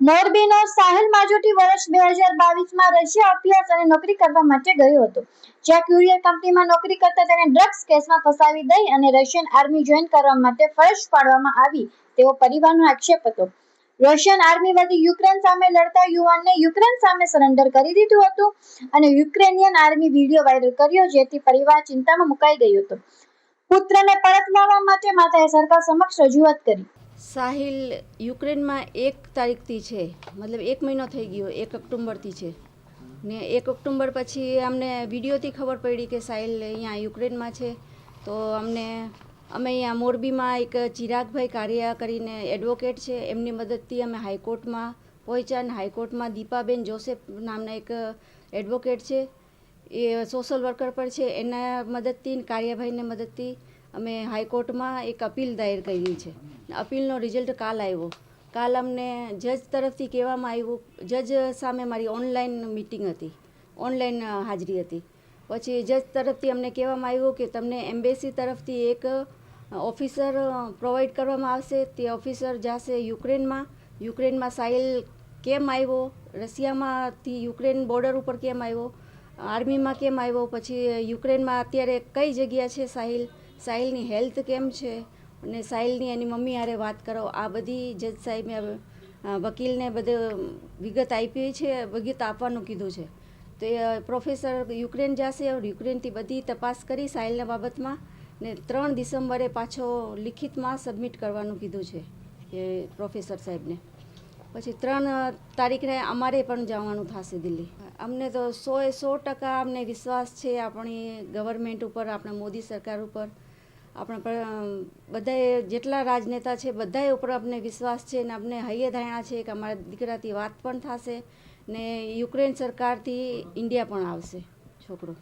મોરબીનો સાહિલ માજોટી વર્ષ 2022માં રશિયા અભ્યાસ અને નોકરી કરવા માટે ગયો હતો, જ્યાં કુરિયર કંપનીમાં નોકરી કરતા તેને ડ્રગ્સ કેસમાં ફસાવી દઈ અને રશિયન આર્મી જોઈન કરવા માટે ફરજ પાડવામાં આવી તેવો પરિવારનો આક્ષેપ હતો. રશિયન આર્મી વતી યુક્રેન સામે લડતા યુવાનને યુક્રેન સામે સરેન્ડર કરી દીધું હતું અને યુક્રેનિયન આર્મી વિડીયો વાયરલ કર્યો, જેથી પરિવાર ચિંતામાં મુકાઈ ગયો હતો. પુત્રને પરત લાવવા માટે માતાએ સરકાર સમક્ષ રજૂઆત કરી. સાહિલ યુક્રેનમાં 1 તારીખથી છે, મતલબ 1 મહિનો થઈ ગયો, 1 ઓક્ટોબરથી છે ને 1 ઓક્ટોબર પછી અમને વિડીયોથી ખબર પડી કે સાહિલ અહીંયા યુક્રેનમાં છે. તો અમે અહીંયા મોરબીમાં એક ચિરાગભાઈ કારિયા કરીને એડવોકેટ છે, એમની મદદથી અમે હાઈકોર્ટમાં પહોંચ્યા અને હાઈકોર્ટમાં દીપાબેન જોસેફ નામના એક એડવોકેટ છે, એ સોશિયલ વર્કર પર છે, એના મદદથી કારિયાભાઈને મદદથી અમે હાઈકોર્ટમાં એક અપીલ દાયર કરી છે. અપીલનો રિઝલ્ટ કાલ આવ્યો. કાલ અમને જજ તરફથી કહેવામાં આવ્યું, જજ સામે મારી ઓનલાઈન મીટિંગ હતી, ઓનલાઈન હાજરી હતી. પછી જજ તરફથી અમને કહેવામાં આવ્યું કે તમને એમ્બેસી તરફથી એક ઓફિસર પ્રોવાઈડ કરવામાં આવશે. તે ઓફિસર જશે યુક્રેનમાં સાહિલ કેમ આવ્યો, રશિયામાંથી યુક્રેન બોર્ડર ઉપર કેમ આવ્યો, આર્મીમાં કેમ આવ્યો, પછી યુક્રેનમાં અત્યારે કઈ જગ્યા છે સાહિલની હેલ્થ કેમ છે અને સાહિલની એની મમ્મી હારે વાત કરો. આ બધી જજ સાહેબે વકીલને બધે વિગત આપી છે, વિગત આપવાનું કીધું છે. તો એ પ્રોફેસર યુક્રેન જશે, યુક્રેનથી બધી તપાસ કરી સાહિલના બાબતમાં ને 3 ડિસેમ્બરે પાછો લિખિતમાં સબમિટ કરવાનું કીધું છે એ પ્રોફેસર સાહેબને. પછી 3 તારીખે અમારે પણ જવાનું થશે દિલ્હી. અમને તો 100% અમને વિશ્વાસ છે આપણી ગવર્મેન્ટ ઉપર, આપણા મોદી સરકાર ઉપર, આપણા બધાએ જેટલા રાજનેતા છે બધાએ ઉપર અમને વિશ્વાસ છે ને અમને હૈયે ધારણા છે કે અમારા દીકરાથી વાત પણ થશે ને યુક્રેન સરકારથી ઇન્ડિયા પણ આવશે છોકરો.